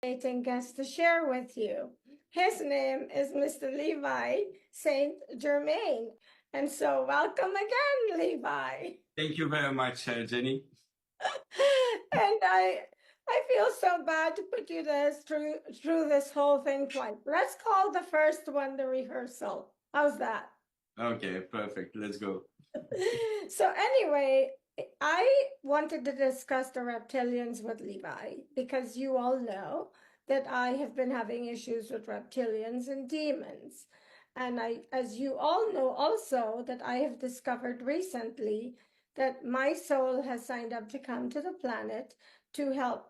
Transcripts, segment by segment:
Guest to share with you. His name is Mr. Levi Saint-Germain. And so welcome again, Levi. Thank you very much, Jenny. And I feel so bad to put you through this whole thing twice. Let's call the first one the rehearsal. How's that? Okay, perfect. Let's go. So anyway, I wanted to discuss the reptilians with Levi because you all know that I have been having issues with reptilians and demons. And as you all know also, that I have discovered recently that my soul has signed up to come to the planet to help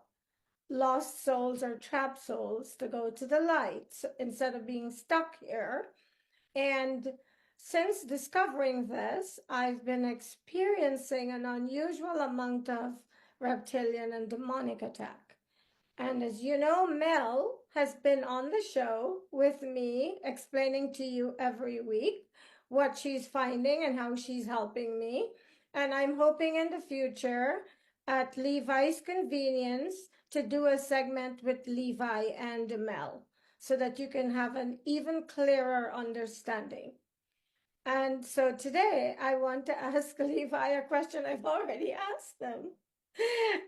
lost souls or trapped souls to go to the light instead of being stuck here. And since discovering this, I've been experiencing an unusual amount of reptilian and demonic attack. And as you know, Mel has been on the show with me, explaining to you every week what she's finding and how she's helping me. And I'm hoping in the future, at Levi's convenience, to do a segment with Levi and Mel so that you can have an even clearer understanding. And so today I want to ask Levi a question I've already asked them.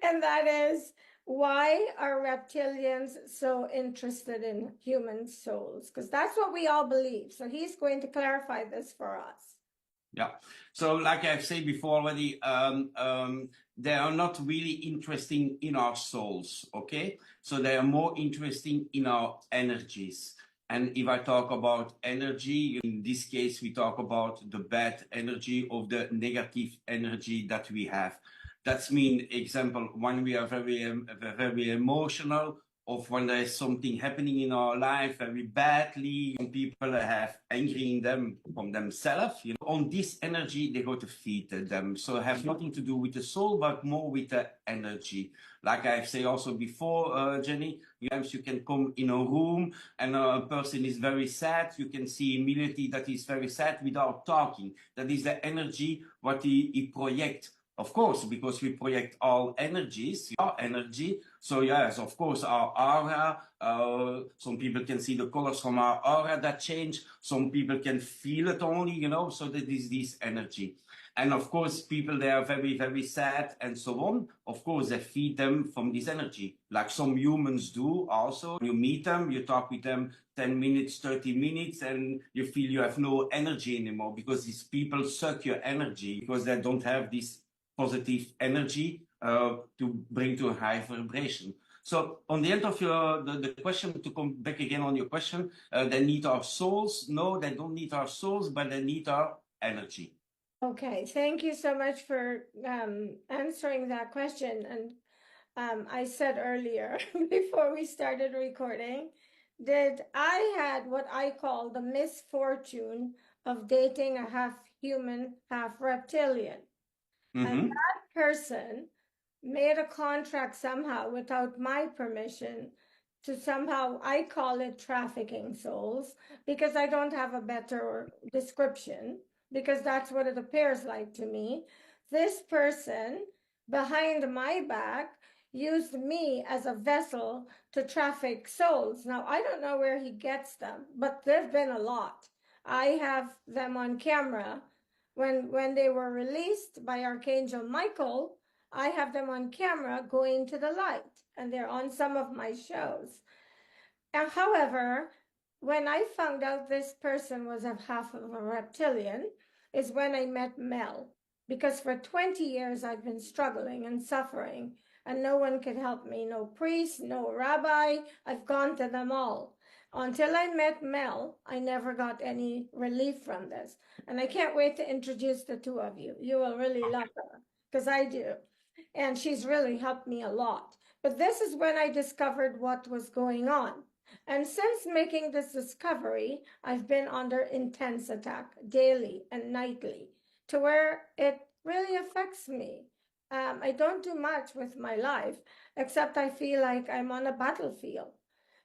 And that is, why are reptilians so interested in human souls? Because that's what we all believe. So he's going to clarify this for us. Yeah. So, like I've said before already, they are not really interesting in our souls. Okay. So they are more interesting in our energies. And if I talk about energy, in this case, we talk about the bad energy of the negative energy that we have. That's mean example when we are very emotional, of when there is something happening in our life very badly. Some people have angry in them from themselves. On this energy, they go to feed them. So it has nothing to do with the soul, but more with the energy. Like I've said also before, Jenny, sometimes you can come in a room and a person is very sad. You can see immediately that he's very sad without talking. That is the energy what he projects. Of course, because we project all energies, our energy. So yes, of course, our aura, some people can see the colors from our aura that change. Some people can feel it only, so that is this energy. And of course, people, they are very, very sad and so on. Of course, they feed them from this energy, like some humans do also. You meet them, you talk with them 10 minutes, 30 minutes, and you feel you have no energy anymore because these people suck your energy because they don't have this positive energy to bring to a high vibration. So on the end of the question, to come back again on your question, they need our souls. No, they don't need our souls, but they need our energy. Okay, thank you so much for answering that question. And I said earlier, before we started recording, that I had what I call the misfortune of dating a half human, half reptilian. And that person made a contract somehow without my permission to somehow, I call it trafficking souls, because I don't have a better description, because that's what it appears like to me. This person behind my back used me as a vessel to traffic souls. Now, I don't know where he gets them, but there've been a lot. I have them on camera. When they were released by Archangel Michael, I have them on camera going to the light, and they're on some of my shows. And however, when I found out this person was a half of a reptilian, is when I met Mel. Because for 20 years I've been struggling and suffering, and no one could help me. No priest, no rabbi. I've gone to them all. Until I met Mel, I never got any relief from this. And I can't wait to introduce the two of you. You will really love her, because I do. And she's really helped me a lot. But this is when I discovered what was going on. And since making this discovery, I've been under intense attack daily and nightly, to where it really affects me. I don't do much with my life, except I feel like I'm on a battlefield.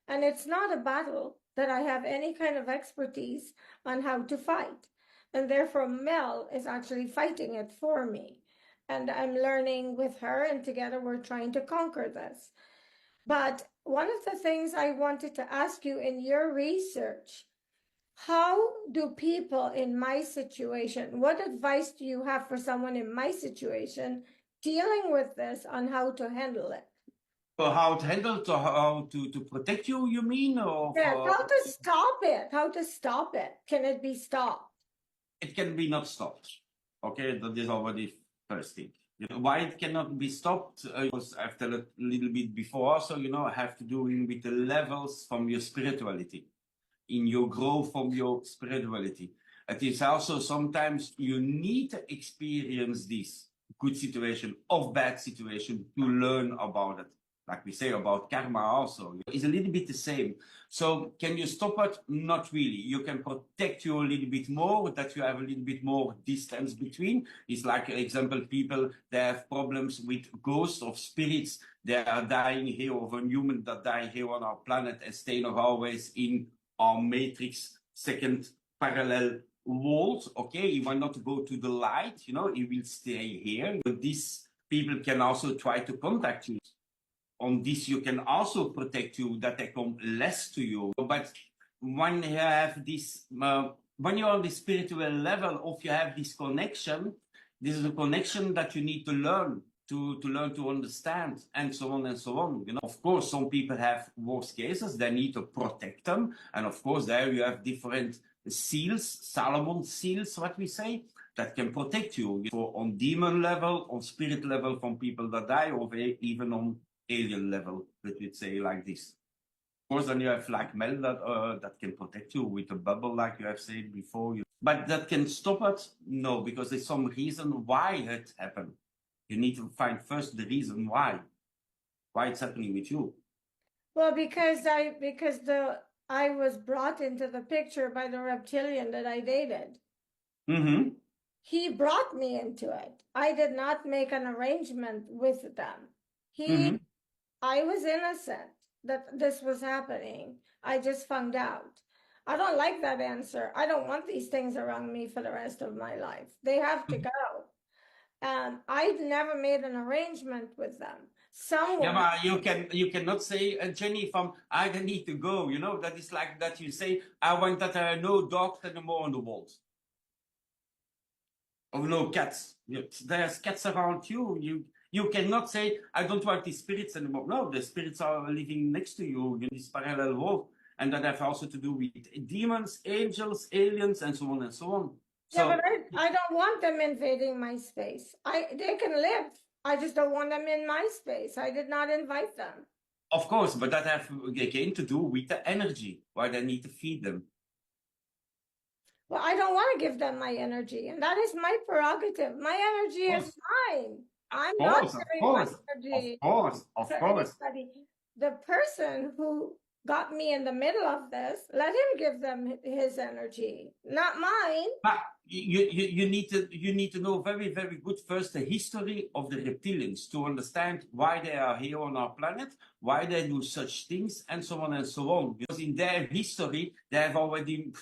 And it's not a battle that I have any kind of expertise on how to fight. And therefore, Mel is actually fighting it for me. And I'm learning with her, and together we're trying to conquer this. But one of the things I wanted to ask you in your research, how do people in my situation, what advice do you have for someone in my situation dealing with this on how to handle it? So how to handle, to how to protect you, you mean? Or Yes, how to stop it? How to stop it? Can it be stopped? it can be not stopped. Okay, that is already first thing. You know, why it cannot be stopped? Because I've told it a little bit before. So I have to do with the levels from your spirituality, in your growth from your spirituality. It is also sometimes you need to experience this good situation or bad situation to learn about it. Like we say about karma also, it's a little bit the same. So can you stop it? Not really. You can protect you a little bit more, that you have a little bit more distance between. It's like, example, people that have problems with ghosts of spirits. They are dying here, of a human that die here on our planet and stay nog always in our matrix second parallel world. Okay, he will not go to the light, he will stay here. But these people can also try to contact you. On this, you can also protect you, that they come less to you. But when you have this, when you're on the spiritual level, if you have this connection, this is a connection that you need to learn to understand, and so on and so on. Of course, some people have worse cases; they need to protect them, and of course, there you have different seals, Solomon seals, what we say, that can protect you. On demon level, on spirit level, from people that die, or even on alien level, let me say like this. Of course, then you have like Mel that can protect you with a bubble, like you have said before. But that can stop it? No, because there's some reason why it happened. You need to find first the reason why it's happening with you. Well, because I was brought into the picture by the reptilian that I dated. Mm-hmm. He brought me into it. I did not make an arrangement with them. Mm-hmm. I was innocent that this was happening. I just found out. I don't like that answer. I don't want these things around me for the rest of my life. They have to go. I've never made an arrangement with them. Yeah, Someone, but you cannot say, Jenny, from I don't need to go. That is like that you say, I want that there are no dogs anymore on the walls. Or no cats. There's cats around you. You cannot say, I don't want the spirits anymore. No, the spirits are living next to you in this parallel world. And that have also to do with demons, angels, aliens, and so on and so on. yeah, but So, I don't want them invading my space. They can live. I just don't want them in my space. I did not invite them. of course, but that have again to do with the energy, why they need to feed them. Well, I don't want to give them my energy, and that is my prerogative. My energy is mine. I'm not Of giving my course, of energy course, of to course. anybody. The person who got me in the middle of this, let him give them his energy, not mine. But you need to know very, very good first the history of the reptilians to understand why they are here on our planet, why they do such things, and so on and so on. Because in their history, they have already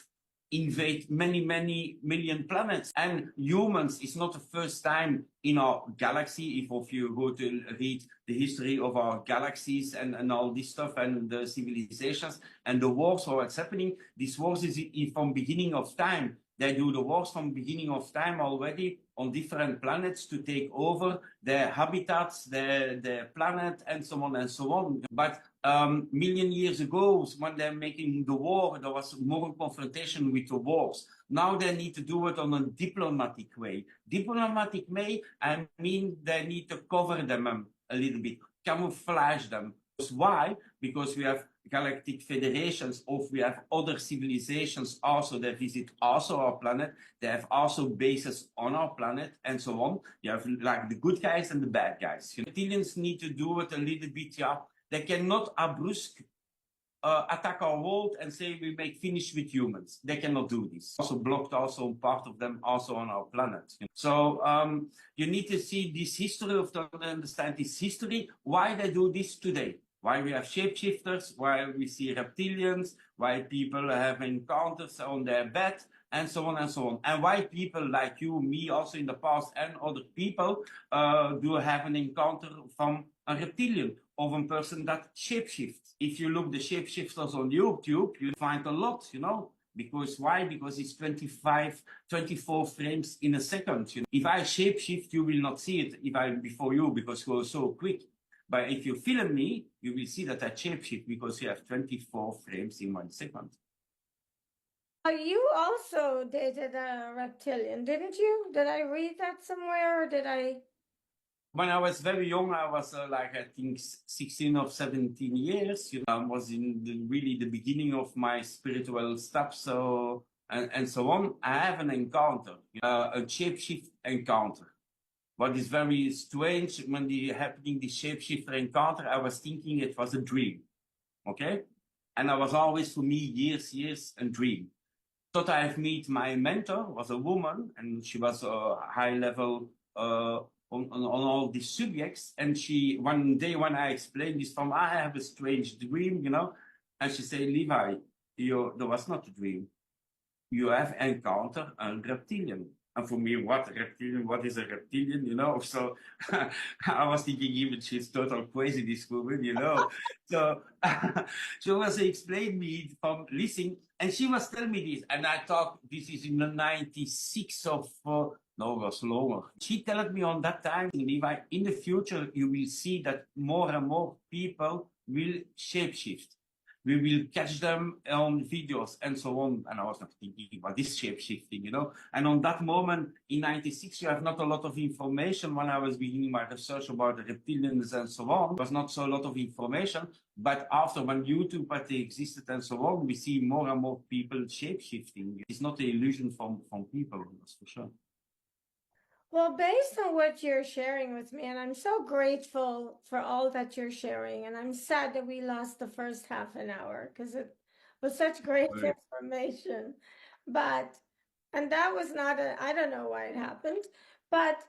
invade many, many million planets. And humans is not the first time in our galaxy. If you go to read the history of our galaxies and all this stuff and the civilizations and the wars, or what's happening, these wars is from beginning of time. They do the wars from beginning of time already on different planets to take over their habitats, their planet, and so on and so on. But million years ago, when they're making the war, there was more confrontation with the wars. Now they need to do it on a diplomatic way. Diplomatic way, I mean they need to cover them a little bit, camouflage them. Why? Because we have galactic federations, or we have other civilizations also that visit also our planet. They have also bases on our planet and so on. You have like the good guys and the bad guys. Reptilians need to do it a little bit, yeah. They cannot brusque attack our world and say we make finish with humans. They cannot do this. Also blocked also part of them also on our planet. So you need to see this history of to understand this history, why they do this today. Why we have shapeshifters, why we see reptilians, why people have encounters on their bed, and so on and so on. And why people like you, me also in the past, and other people do have an encounter from a reptilian. of a person that shapeshifts. If you look the shapeshifters on YouTube, you find a lot, you know. Because why? Because it's 24 frames in a second. You know? If I shapeshift, you will not see it if I'm before you because it goes so quick. But if you film me, you will see that I shapeshift because you have 24 frames in 1 second. You also dated a reptilian, didn't you? Did I read that somewhere or did I? When I was very young, I was like, I think 16 or 17 years, you know, I was in really the beginning of my spiritual stuff. So, and so on. I have an encounter, a shapeshift encounter. What is very strange when happening the shapeshifter encounter, I was thinking it was a dream. Okay. And I was always, for me, years, a dream. Thought I have met my mentor, was a woman, and she was a high level, on all these subjects. And she, one day when I explained this from, I have a strange dream, you know, and she said, Levi, there was not a dream. You have encountered a reptilian. And for me, what reptilian? What is a reptilian? You know, so I was thinking even she's total crazy, this woman, you know. So she was explaining me from listening, and she was telling me this, and I thought this is in the 96 of no, it was longer. She told me on that time, Levi, in the future you will see that more and more people will shapeshift. We will catch them on videos and so on. And I was not thinking about this shape shifting, you know. And on that moment in 96, you have not a lot of information. When I was beginning my research about the reptilians and so on, there was not so a lot of information. But after when YouTube existed and so on, we see more and more people shape shifting. It's not an illusion from people, that's for sure. Well, based on what you're sharing with me, and I'm so grateful for all that you're sharing, and I'm sad that we lost the first half an hour because it was such great Right. information. But, and that was not I don't know why it happened, but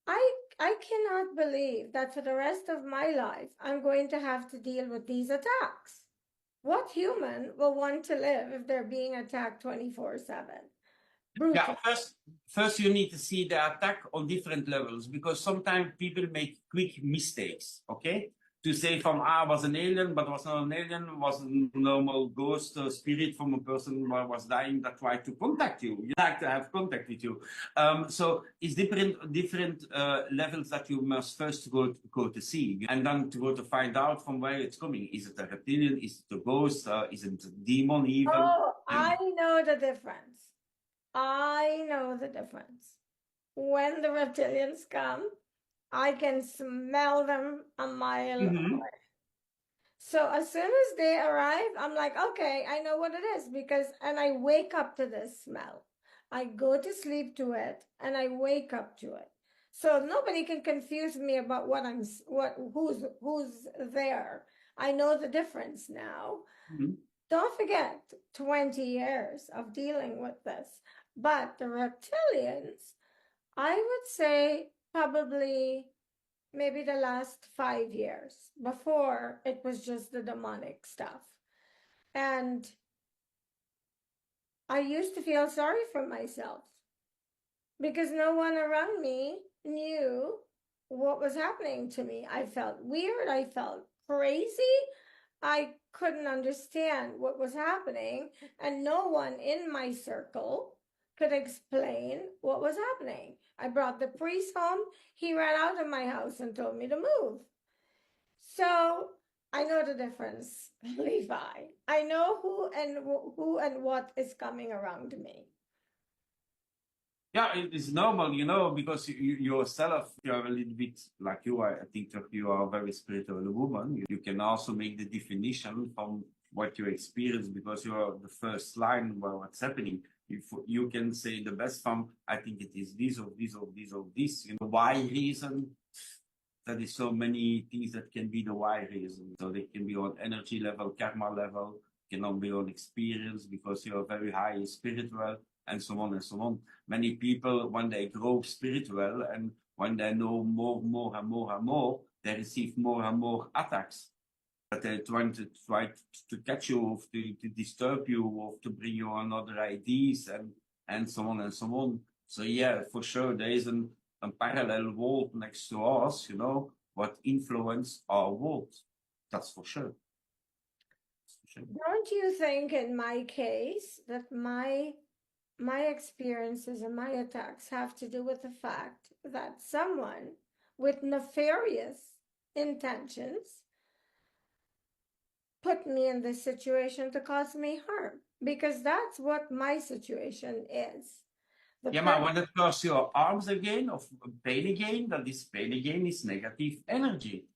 I cannot believe that for the rest of my life, I'm going to have to deal with these attacks. What human will want to live if they're being attacked 24/7? Yeah, Brutal. first you need to see the attack on different levels because sometimes people make quick mistakes, okay? To say from I was an alien, but was not an alien, was a normal ghost or spirit from a person who was dying that tried to contact you. You like to have contact with you. So it's different levels that you must first go to see, and then to go to find out from where it's coming. Is it a reptilian? Is it a ghost? Is it a demon evil? Oh, I know the difference. I know the difference. When the reptilians come, I can smell them a mile away. So as soon as they arrive, I'm like, okay, I know what it is because, and I wake up to this smell. I go to sleep to it and I wake up to it. So nobody can confuse me about who's there. I know the difference now. Don't forget 20 years of dealing with this. But the reptilians, I would say probably maybe the last 5 years. Before, it was just the demonic stuff. And I used to feel sorry for myself because no one around me knew what was happening to me. I felt weird. I felt crazy. I couldn't understand what was happening, and no one in my circle could explain what was happening. I brought the priest home. He ran out of my house and told me to move. So I know the difference, Levi. I know who and what is coming around me. Yeah, it is normal, you know, because you yourself, you are a little bit like you are. I think that you are a very spiritual woman. You can also make the definition from what you experience because you are the first line about what's happening. If you can say the best from, I think it is this or this or this or this. You know, why reason? That is so many things that can be the why reason. So they can be on energy level, karma level, cannot be on experience because you are very high spiritual and so on and so on. Many people, when they grow spiritual and when they know more and more, they receive more and more attacks. But they're trying to catch you, or to disturb you, or to bring you on other ideas and so on and so on. So yeah, for sure, there is a parallel world next to us, you know, what influence our world. That's for sure. Don't you think in my case that my experiences and my attacks have to do with the fact that someone with nefarious intentions put me in this situation to cause me harm? Because that's what my situation is. Yeah, but when it cross your arms again of pain again, that this pain again is negative energy.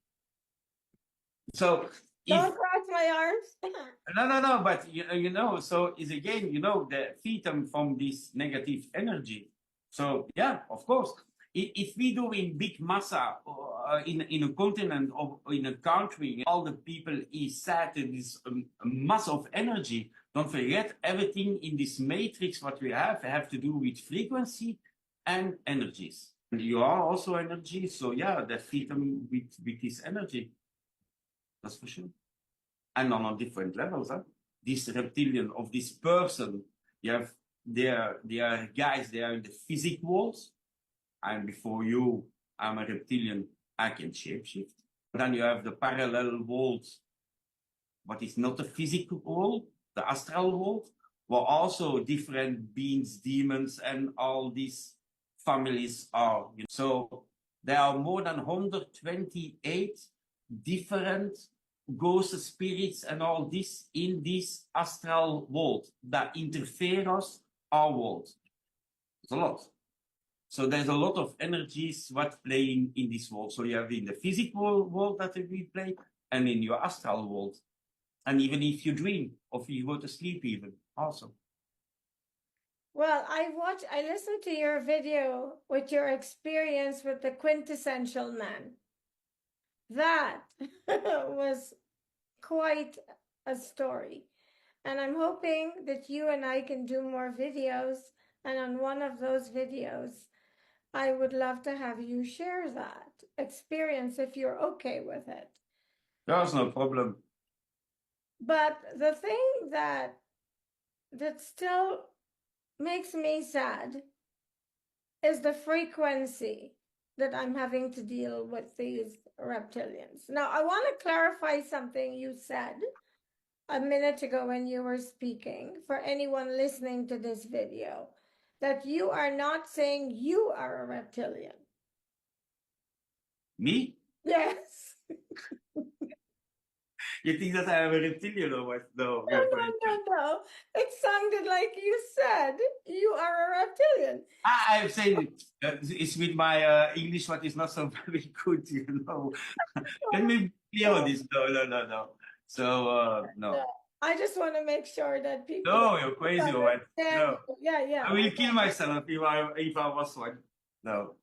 So don't cross my arms. no, but you know, so is again, you know, the freedom from this negative energy. So yeah, of course, if we do in big massa in a continent or in a country, all the people is set in this mass of energy. Don't forget, everything in this matrix what we have to do with frequency and energies. And you are also energy, so yeah, the freedom with this energy. That's for sure. And on different levels, huh? This reptilian of this person, you have they are guys, they are in the physic worlds. And before you, I'm a reptilian, I can shapeshift. Then you have the parallel worlds, what is not the physical world, the astral world, where also different beings, demons, and all these families are. So there are more than 128 different ghost spirits and all this in this astral world that interferes our world. It's a lot. So there's a lot of energies what playing in this world. So you have in the physical world that we play and in your astral world. And even if you dream or if you go to sleep even, also. Well, I listened to your video with your experience with the quintessential man. That was quite a story. And I'm hoping that you and I can do more videos. And on one of those videos, I would love to have you share that experience if you're okay with it. There's no problem. But the thing that still makes me sad is the frequency that I'm having to deal with these reptilians. Now, I want to clarify something you said a minute ago when you were speaking, for anyone listening to this video, that you are not saying you are a reptilian. Me? Yes. You think that I am a reptilian or what? No. No. It sounded like you said you are a reptilian. I'm saying it's with my English, what is not so very good, you know. Let me clear on this. No. So, no. I just want to make sure that people No, you're crazy or what? No. Yeah. I will kill myself if I was one. No.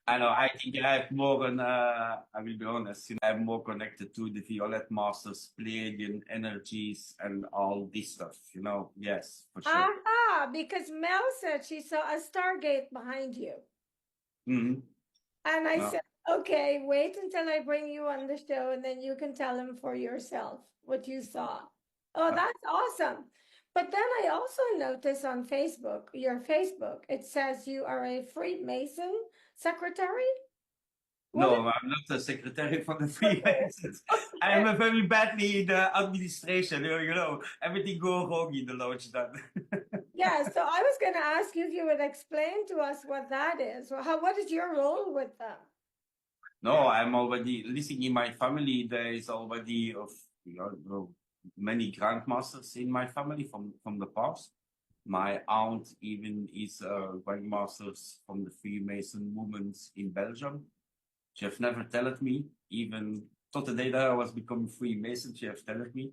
I know, I think I have more than, I will be honest, you know, I'm more connected to the Violet Masters, Pleiadian energies, and all this stuff, you know, yes, for sure. Aha, because Mel said she saw a Stargate behind you. Mm-hmm. And I said, okay, wait until I bring you on the show and then you can tell him for yourself what you saw. Oh, that's awesome. But then I also noticed on Facebook, your Facebook, it says you are a Freemason secretary. No, I'm not a secretary for the Freemasons. I'm a very badly in the administration, you know, everything go wrong in the lodge then. Yeah, so I was going to ask you if you would explain to us what that is. What is your role with them? No, I'm already listening in my family. There is already many grandmasters in my family from the past. My aunt even is grandmasters from the Freemason movements in Belgium. She have never told me, even tot the day that I was becoming Freemason, she have told me.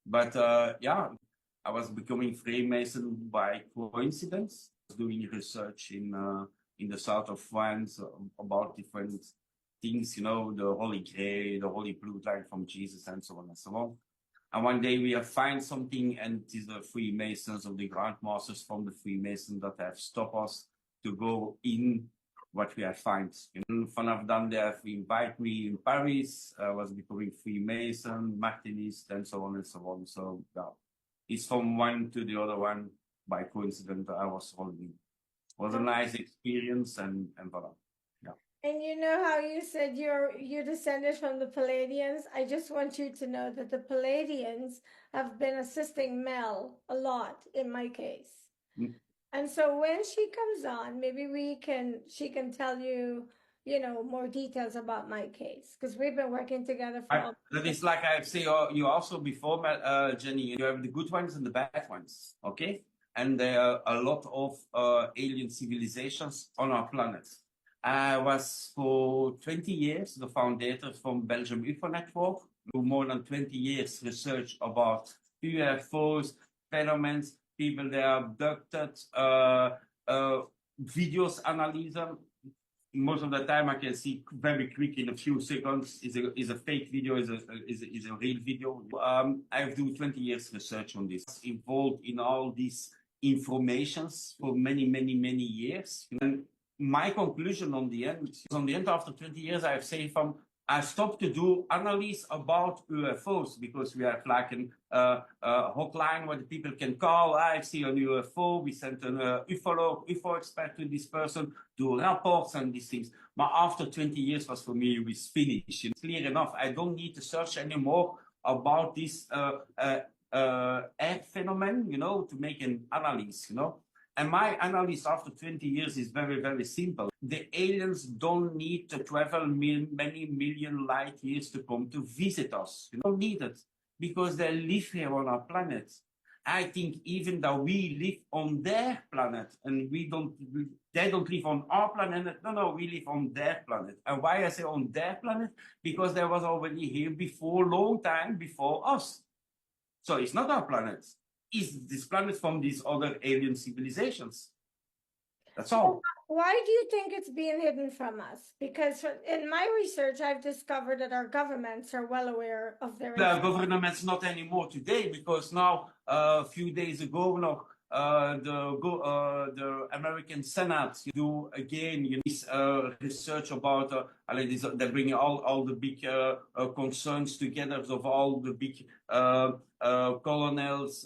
But yeah, I was becoming Freemason by coincidence. I was doing research in the south of France about different things, you know, the Holy Grail, the Holy Bloodline from Jesus, and so on and so on. And one day we have find something, and it is the Freemasons or the Grandmasters from the Freemasons that have stopped us to go in what we have find. And one of them, they have invited me in Paris. I was becoming Freemason, Martinist, and so on and so on. So yeah, it's from one to the other one by coincidence. I was holding. It was a nice experience, and voilà. Yeah. And you know how you said you descended from the Palladians? I just want you to know that the Palladians have been assisting Mel a lot in my case. Mm. And so when she comes on, maybe she can tell you, more details about my case because we've been working together for all. That is like I say, you also before, Jenny, you have the good ones and the bad ones, okay? And there are a lot of alien civilizations on our planet. I was for 20 years the founder from Belgium UFO Network. For more than 20 years research about UFOs, phenomena, people that are abducted, videos analysis. Most of the time I can see very quick in a few seconds is a fake video, is a real video. I've done 20 years research on this, involved in all these informations for many, many, many years. And my conclusion on the end after 20 years, I've said I stopped to do analysis about UFOs because we have like a hotline where the people can call. I see an UFO. We sent an UFO expert to this person, do reports and these things. But after 20 years was for me, it was finished. It's clear enough. I don't need to search anymore about this air phenomenon, to make an analysis, And my analysis after 20 years is very, very simple. The aliens don't need to travel many million light years to come to visit us. You don't need it because they live here on our planet. I think even that we live on their planet and they don't live on our planet. No, we live on their planet. And why I say on their planet? Because they was already here before, long time before us. So it's not our planet. Is this planet from these other alien civilizations? That's all. Why do you think it's being hidden from us? Because in my research, I've discovered that our governments are well aware of their. The government's not anymore today because now a few days ago, the American Senate do again this research about they bring all the big concerns together of all the big colonels,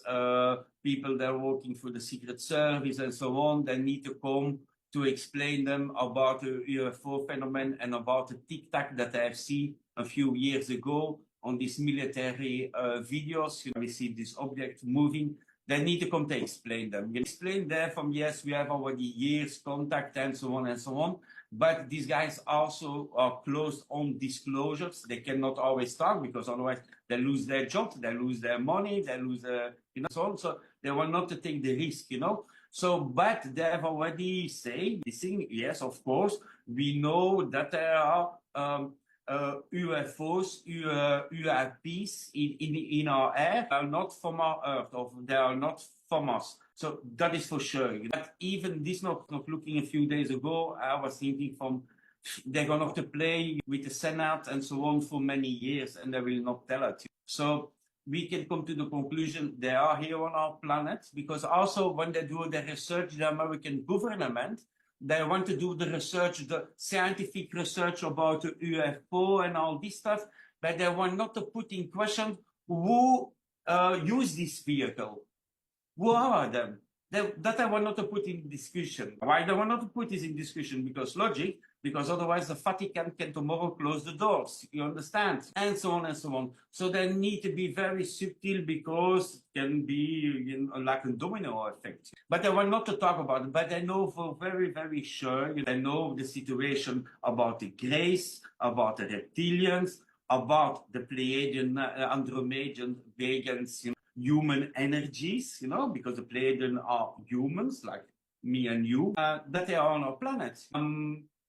people that are working for the Secret Service and so on. They need to come to explain them about the UFO phenomenon and about the tic-tac that I have seen a few years ago on these military videos. We see this object moving. They need to come to explain them. You explain there from, yes, we have already years contact and so on and so on. But these guys also are closed on disclosures. They cannot always talk because otherwise they lose their job, they lose their money, they lose so on. So they want not to take the risk, So, but they have already said this thing. Yes, of course, we know that there are UFOs, UAPs in our air are not from our Earth, or they are not from us. So that is for sure. But even this not looking a few days ago, I was thinking they're going to have to play with the Senate and so on for many years, and they will not tell it. So we can come to the conclusion they are here on our planet, because also when they do the research, the American government, they want to do the research, the scientific research about the UFO and all this stuff, but they want not to put in question who use this vehicle. Who are them? That I want not to put in discussion. Why they want not to put this in discussion? Because logic, because otherwise the Vatican can tomorrow close the doors. You understand? And so on and so on. So they need to be very subtle because it can be like a domino effect. But they want not to talk about it. But I know for very, very sure, they know the situation about the Greys, about the Reptilians, about the Pleiadian, Andromedian, Vegans, human energies, because the Pleiadian are humans like me and you, that they are on our planet.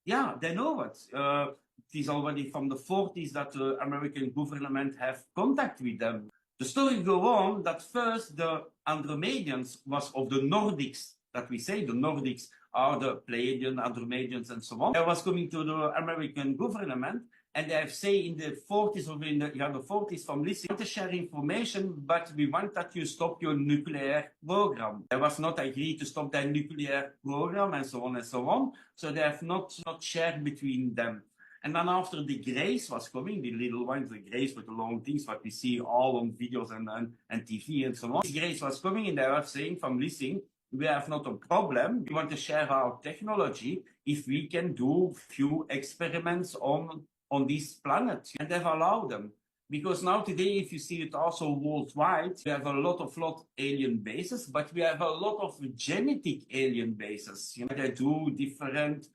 Yeah, they know it. It is already from the 40s that the American government have contact with them. The story go on that first the Andromedians was of the Nordics, that we say the Nordics are the Pleiadian, Andromedians and so on. They was coming to the American government, and they have say in the 40s or in the 40s from listening to share information, but we want that you stop your nuclear program. They was not agreed to stop their nuclear program and so on and so on. So they have not shared between them. And then after the Greys was coming, the little ones, the Greys with the long things, what we see all on videos and TV and so on. The Greys was coming, and they were saying from listening, we have not a problem. We want to share our technology if we can do few experiments on this planet and have allowed them. Because now today, if you see it also worldwide, we have a lot of alien bases, but we have a lot of genetic alien bases. You know, they do different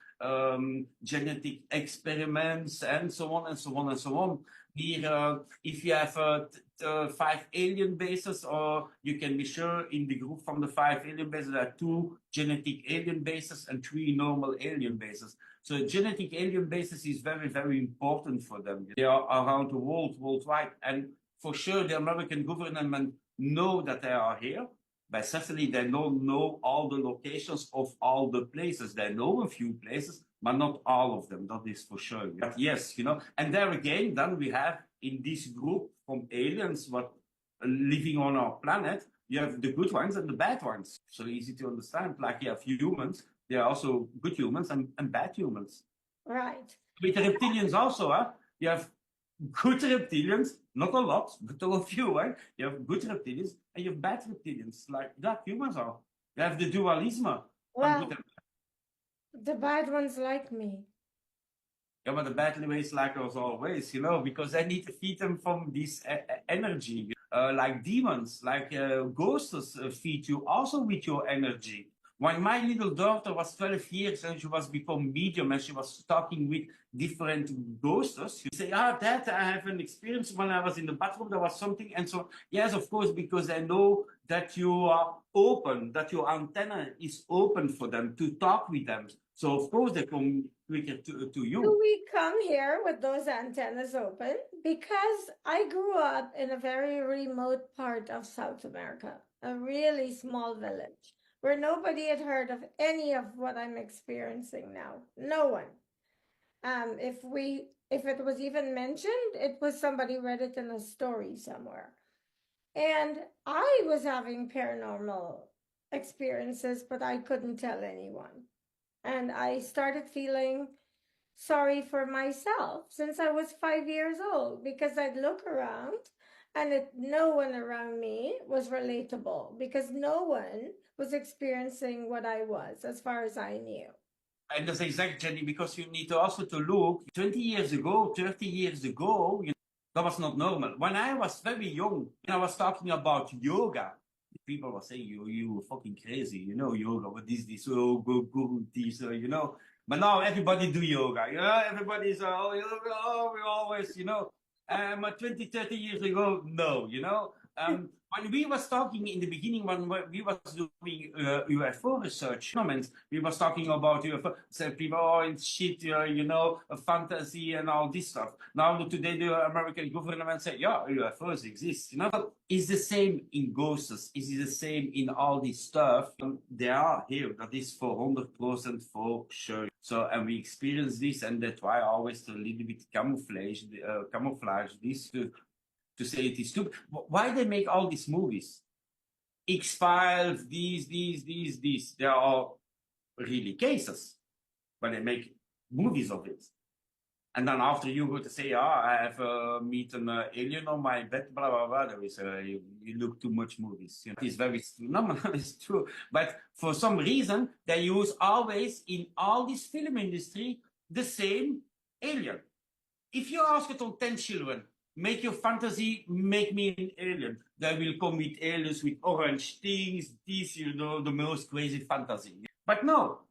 genetic experiments and so on and so on and so on. Here, if you have 5 alien bases, or you can be sure in the group from the 5 alien bases, there are 2 genetic alien bases and 3 normal alien bases. So genetic alien basis is very, very important for them. They are around the world, worldwide. And for sure, the American government know that they are here, but certainly they don't know all the locations of all the places. They know a few places, but not all of them. That is for sure. But yes, you know, and there again, then we have in this group from aliens what living on our planet, you have the good ones and the bad ones. So easy to understand. Like you have humans, there are also good humans and bad humans. Right. With the reptilians also, you have good reptilians, not a lot, but a few. You have good reptilians and you have bad reptilians, like that humans are. You have the dualism. Well, the bad ones like me. Yeah, but the bad ways like us always, you know, because I need to feed them from this energy. Like demons, like ghosts feed you also with your energy. When my little daughter was 12 years and she was become medium and she was talking with different ghosts, you say, Dad, I have an experience when I was in the bathroom, there was something. And so, yes, of course, because I know that you are open, that your antenna is open for them to talk with them. So, of course, they come quicker to you. Do we come here with those antennas open? Because I grew up in a very remote part of South America, a really small village where nobody had heard of any of what I'm experiencing now. No one. If it was even mentioned, it was somebody read it in a story somewhere. And I was having paranormal experiences, but I couldn't tell anyone. And I started feeling sorry for myself since I was 5 years old because I'd look around and no one around me was relatable because no one was experiencing what I was as far as I knew. And that's exactly, Jenny, because you need to also to look 20 years ago, 30 years ago, you know, that was not normal. When I was very young, and I was talking about yoga, people were saying, you were fucking crazy, you know, yoga, what is this, oh, go, this, you know. But now everybody do yoga, you know, everybody's, oh, yoga, oh, we always, you know. 20, 30 years ago, no, you know. When we was talking in the beginning, when we was doing UFO research, we was talking about UFO, said people, oh, it's shit, you know, a fantasy and all this stuff. Now today the American government said, yeah, UFOs exist, you know. But it's the same in ghosts, it's the same in all this stuff. They are here, that is for 100% for sure. So, and we experience this, and that's why I always a little bit camouflage this to say it is stupid. Why they make all these movies? X-Files, these. They are all really cases, but they make movies of it. And then after you go to say, I have meet an alien on my bed, blah, blah, blah. There is, you look too much movies. You know, it's very, no, it's true. But for some reason, they use always in all this film industry, the same alien. If you ask it on 10 children, make your fantasy, make me an alien. They will come with aliens with orange things, this, you know, the most crazy fantasy. But no,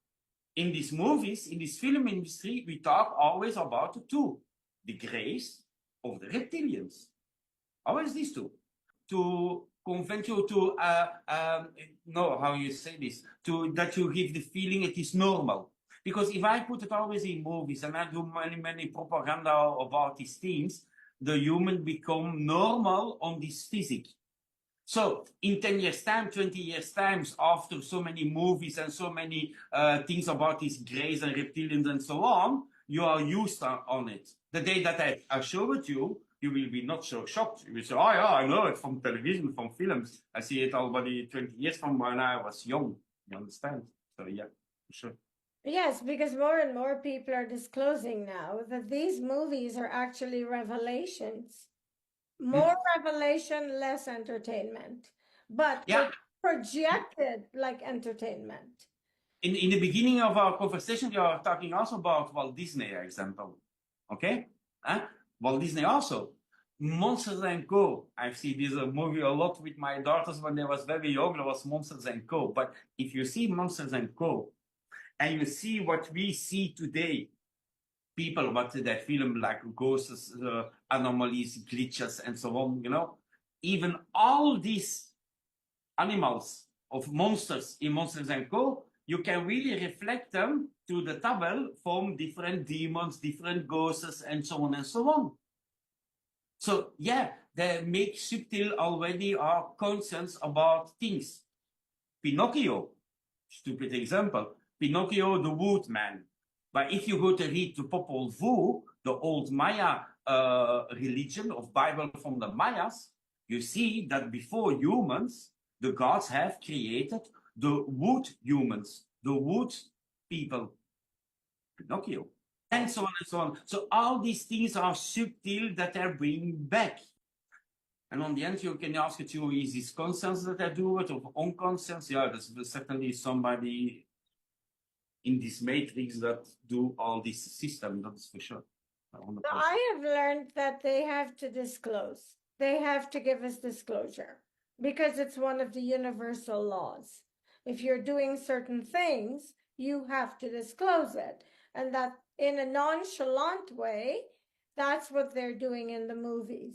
in these movies, in this film industry, we talk always about the two, the grays of the reptilians. Always these two. To convince you to, no, how you say this, to that you give the feeling it is normal. Because if I put it always in movies and I do many propaganda about these things, the human become normal on this physique. So in 10 years time, 20 years times, after so many movies and so many things about these greys and reptilians and so on, you are used on it. The day that I show it you, you will be not so shocked. You will say, oh yeah, I know it from television, from films. I see it already 20 years from when I was young. You understand? So yeah, for sure. Yes, because more and more people are disclosing now that these movies are actually revelations. More revelation, less entertainment. But Yeah. projected like entertainment. In the beginning of our conversation, you are talking also about Walt Disney example. Okay? Huh? Walt Disney also. Monsters and Co. I've seen this movie a lot with my daughters when they was very young. There was Monsters and Co. But if you see Monsters and Co. and you see what we see today, people what they film like ghosts, anomalies, glitches, and so on, even all these animals of monsters in Monsters and Co., you can really reflect them to the table from different demons, different ghosts, and so on and so on. So yeah, they make subtle already our conscience about things. Pinocchio, stupid example. Pinocchio, the woodman. But if you go to read the Popol Vuh, the old Maya religion of Bible from the Mayas, you see that before humans, the gods have created the wood humans, the wood people, Pinocchio, and so on and so on. So all these things are subtle that they're bringing back. And on the end, you can ask it, is this conscience that I do it or unconscious? Yeah, there's certainly somebody in this matrix that do all this system, that's for sure. So I have learned that they have to disclose. They have to give us disclosure because it's one of the universal laws. If you're doing certain things, you have to disclose it. And that in a nonchalant way, that's what they're doing in the movies.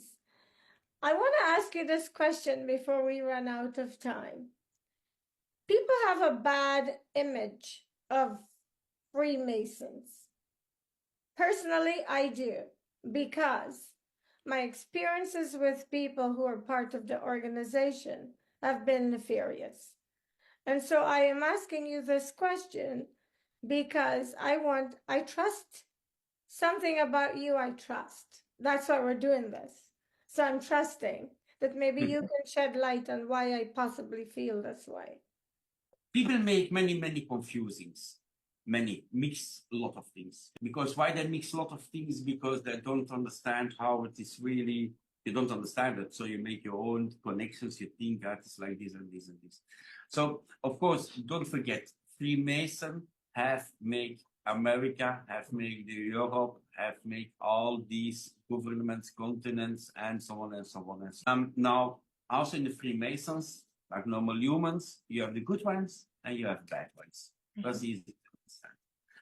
I want to ask you this question before we run out of time. People have a bad image of Freemasons. Personally, I do, because my experiences with people who are part of the organization have been nefarious. And so I am asking you this question because I trust something about you, I trust. That's why we're doing this. So I'm trusting that maybe you can shed light on why I possibly feel this way. People make many confusings. Many mix a lot of things. Because why they mix a lot of things? Because they don't understand how it is really, you don't understand it. So you make your own connections. You think that it's like this and this and this. So of course, don't forget, Freemason have made America, have made Europe, have made all these governments, continents, and so on and so on and so on. Now, also in the Freemasons, like normal humans, you have the good ones and you have bad ones. That's easy to understand.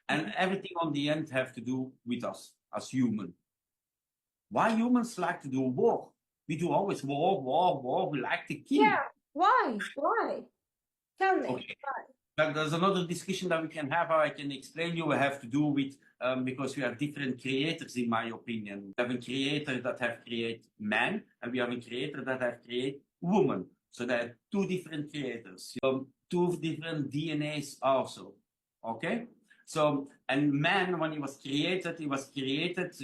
And everything on the end have to do with us as human. Why humans like to do war? We do always war. We like to kill. Yeah. Why? Tell me. Okay. But there's another discussion that we can have, how I can explain you, have to do with, because we have different creators, in my opinion. We have a creator that have created man, and we have a creator that have created woman. So there are two different creators, two different DNAs also, okay? So, and man, when he was created,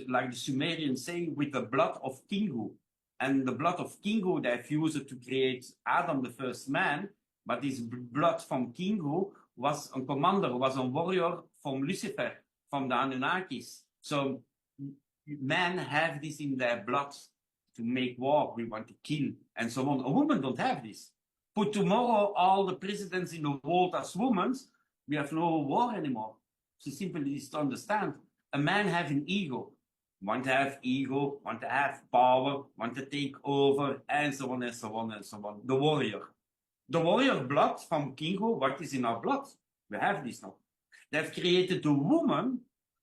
like the Sumerians say, with the blood of Kingu. And the blood of Kingu, they've used it to create Adam, the first man. But this blood from Kingu was a commander, was a warrior from Lucifer, from the Anunnakis. So men have this in their blood to make war. We want to kill and so on. A woman don't have this. Put tomorrow all the presidents in the world as women, we have no war anymore. So simply is to understand. A man have an ego. Want to have ego, want to have power, want to take over, and so on and so on and so on. The warrior. The warrior blood from Kingu, what is in our blood? We have this now. They've created a woman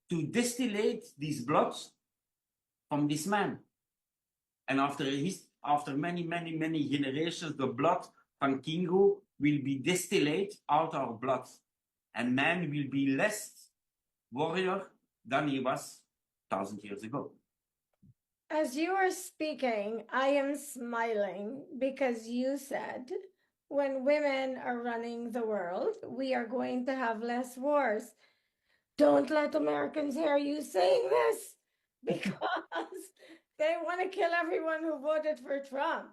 to distillate these bloods from this man. And after many generations, the blood from Kingu will be distillate out our blood. And man will be less warrior than he was 1,000 years ago. As you are speaking, I am smiling because you said when women are running the world, we are going to have less wars. Don't let Americans hear you saying this because they want to kill everyone who voted for Trump.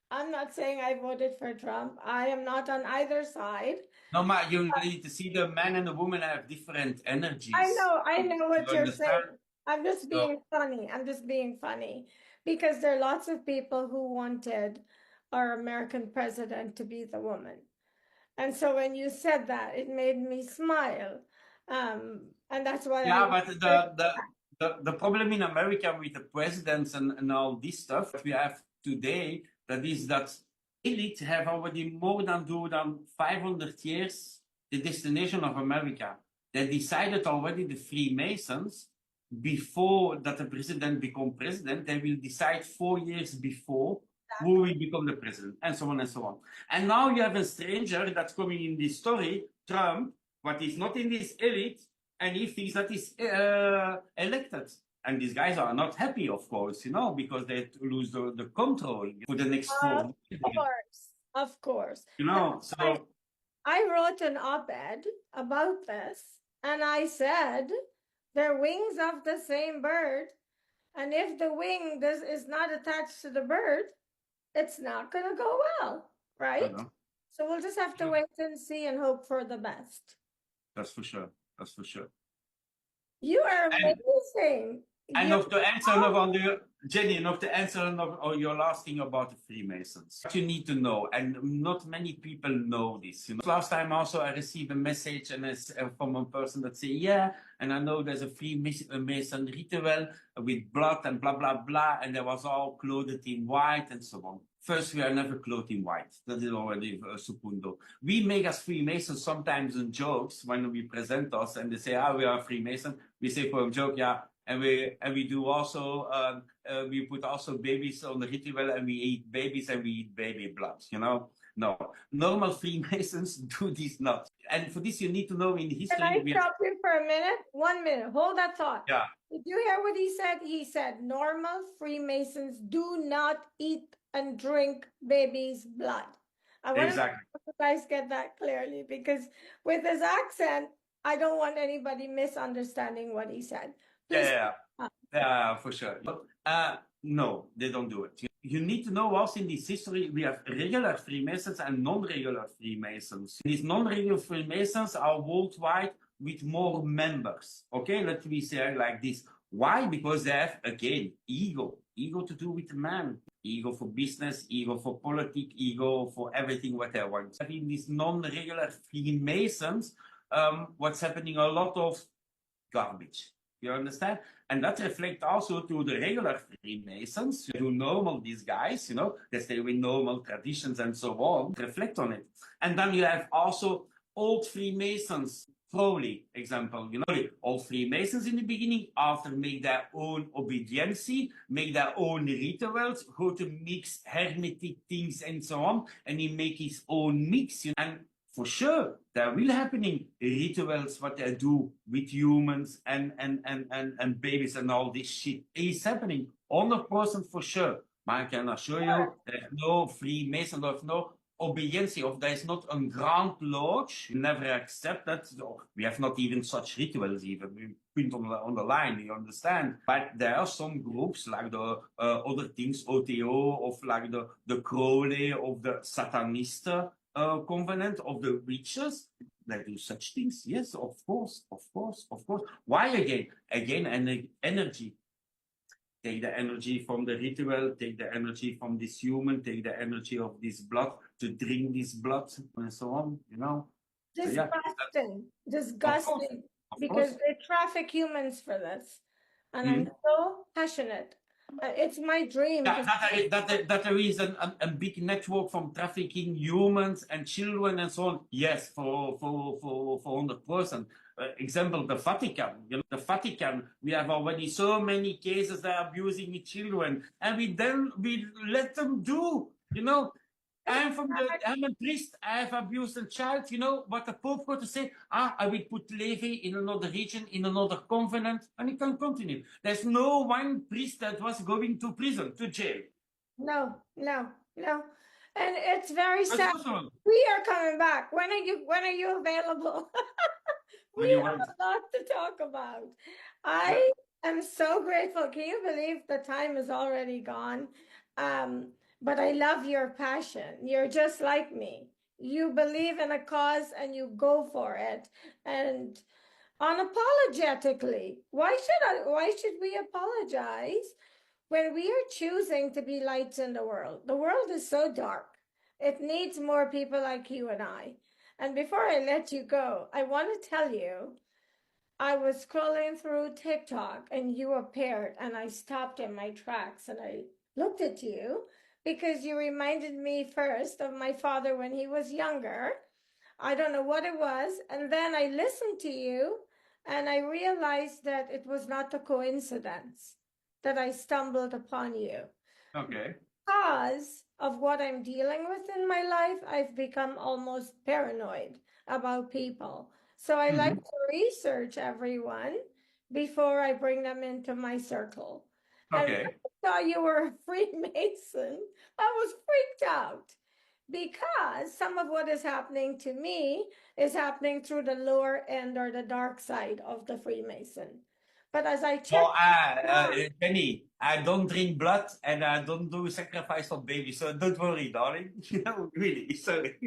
I'm not saying I voted for Trump. I am not on either side. No, ma, you need to see the man and the woman have different energies. I know what you're saying. I'm just being funny because there are lots of people who wanted our American president to be the woman. And so when you said that, it made me smile. And that's why I Yeah, but referred to that. the problem in America with the presidents and all this stuff that we have today, that is that elite have already more than 500 years the destination of America. They decided already, the Freemasons, before that the president become president, they will decide 4 years before who will become the president, and so on and so on. And now you have a stranger that's coming in this story, Trump, what is not in this elite, and he thinks that he's elected. And these guys are not happy, of course, because they lose the control for the next Of 4 years. course, of course. So I wrote an op-ed about this, and I said they're wings of the same bird, and if the wing is not attached to the bird, it's not going to go well, I right? know. So we'll just have to wait and see and hope for the best. That's for sure. That's for sure. You are And amazing. And You of the answer of on the Jenny, of the answer of your last thing about the Freemasons, what you need to know, and not many people know this. Last time also I received a message from a person that say, yeah, and I know there's a Freemason ritual with blood and blah blah blah, and there was all clothed in white and so on. First, we are never clothed in white. That is already supundo. We make as Freemasons sometimes in jokes when we present us, and they say, we are Freemason. We say for a joke, yeah. And we do also we put also babies on the ritual, and we eat babies and we eat baby blood. No, normal Freemasons do this not. And for this, you need to know in history. Can I stop you for a minute? 1 minute. Hold that thought. Yeah. Did you hear what he said? He said normal Freemasons do not eat and drink babies' blood. I want Exactly. to make you guys get that clearly, because with his accent, I don't want anybody misunderstanding what he said. Please. Yeah, for sure. No, they don't do it. You need to know also in this history, we have regular Freemasons and non-regular Freemasons. These non-regular Freemasons are worldwide with more members. Okay, let me say like this. Why? Because they have, again, ego. Ego to do with man. Ego for business, ego for politics, ego for everything what they want. Having these non-regular Freemasons, what's happening, a lot of garbage. You understand? And that reflects also to the regular Freemasons who normal, these guys, they stay with normal traditions and so on, reflect on it. And then you have also old Freemasons, Crowley example, old Freemasons in the beginning, after make their own obedience, make their own rituals, go to mix hermetic things and so on, and he make his own mix. And for sure, there will happening rituals what they do with humans and babies and all this shit is happening. 100% for sure. But I can assure you, there's no Freemason, there's no obedience, of there is not a grand lodge. We never accept that. We have not even such rituals even. We put on the line, you understand? But there are some groups like the other things, OTO, of like the Crowley, of the Satanista, covenant of the witches that do such things. Yes, of course. Why again energy. Take the energy from the ritual, take the energy from this human, take the energy of this blood, to drink this blood and so on. Disgusting. Disgusting. Of Because course. they traffic humans for this. And I'm so passionate. It's my dream. Yeah, that there is a big network from trafficking humans and children and so on. Yes, for 100%. Example, the Vatican. The Vatican, we have already so many cases that are abusing the children, and we let them do. I'm a priest. I have abused a child. What the Pope got to say? I will put Levi in another region, in another convent, and it can continue. There's no one priest that was going to prison, to jail. No. And it's very sad. We are coming back. When are you available? We have a lot to talk about. I am so grateful. Can you believe the time is already gone? But I love your passion. You're just like me. You believe in a cause and you go for it. And unapologetically. Why should we apologize when we are choosing to be lights in the world? The world is so dark. It needs more people like you and I. And before I let you go, I want to tell you I was scrolling through TikTok and you appeared, and I stopped in my tracks and I looked at you because you reminded me first of my father when he was younger. I don't know what it was. And then I listened to you and I realized that it was not a coincidence that I stumbled upon you. Okay. Because of what I'm dealing with in my life, I've become almost paranoid about people. So I like to research everyone before I bring them into my circle. And when Okay. I saw you were a Freemason, I was freaked out because some of what is happening to me is happening through the lower end or the dark side of the Freemason. But as I Oh, checked, Jenny, I don't drink blood and I don't do sacrifice of babies, so don't worry, darling. No, really, sorry.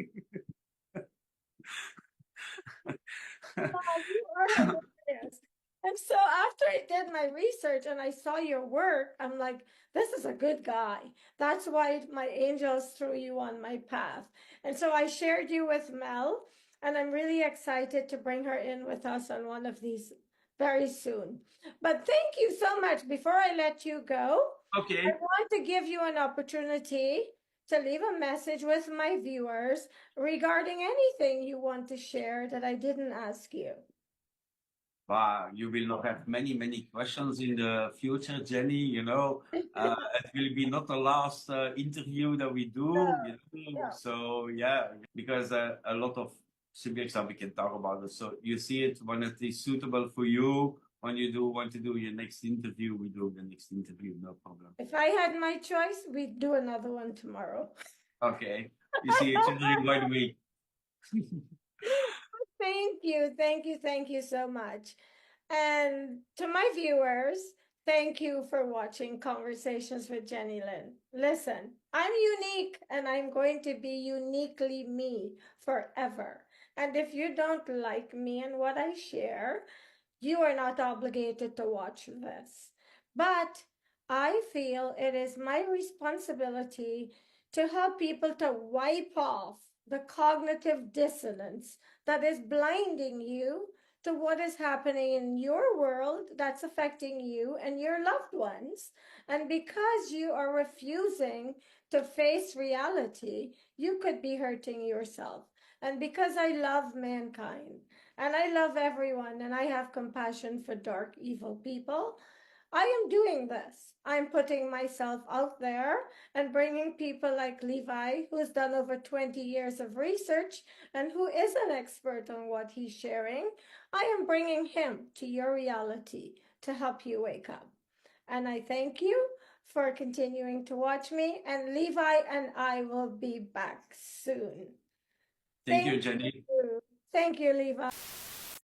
you are hilarious. And so after I did my research and I saw your work, I'm like, this is a good guy. That's why my angels threw you on my path. And so I shared you with Mel, and I'm really excited to bring her in with us on one of these very soon. But thank you so much. Before I let you go, I Okay. want to give you an opportunity to leave a message with my viewers regarding anything you want to share that I didn't ask you. Wow, you will not have many, many questions in the future, Jenny. It will be not the last interview that we do, Yeah. So, yeah, because a lot of subjects that we can talk about it. So, you see it when it is suitable for you. When you do want to do your next interview, we do the next interview, no problem. If I had my choice, we'd do another one tomorrow. Okay. You see each other in 1 week. Thank you, thank you, thank you so much. And to my viewers, thank you for watching Conversations with Jenny Lynn. Listen, I'm unique and I'm going to be uniquely me forever. And if you don't like me and what I share, you are not obligated to watch this. But I feel it is my responsibility to help people to wipe off the cognitive dissonance that is blinding you to what is happening in your world that's affecting you and your loved ones. And because you are refusing to face reality, you could be hurting yourself. And because I love mankind, and I love everyone and I have compassion for dark, evil people, I am doing this. I'm putting myself out there and bringing people like Levi, who's done over 20 years of research and who is an expert on what he's sharing. I am bringing him to your reality to help you wake up. And I thank you for continuing to watch me. And Levi and I will be back soon. Thank Thank you, Jenny. you. Thank you, Levi.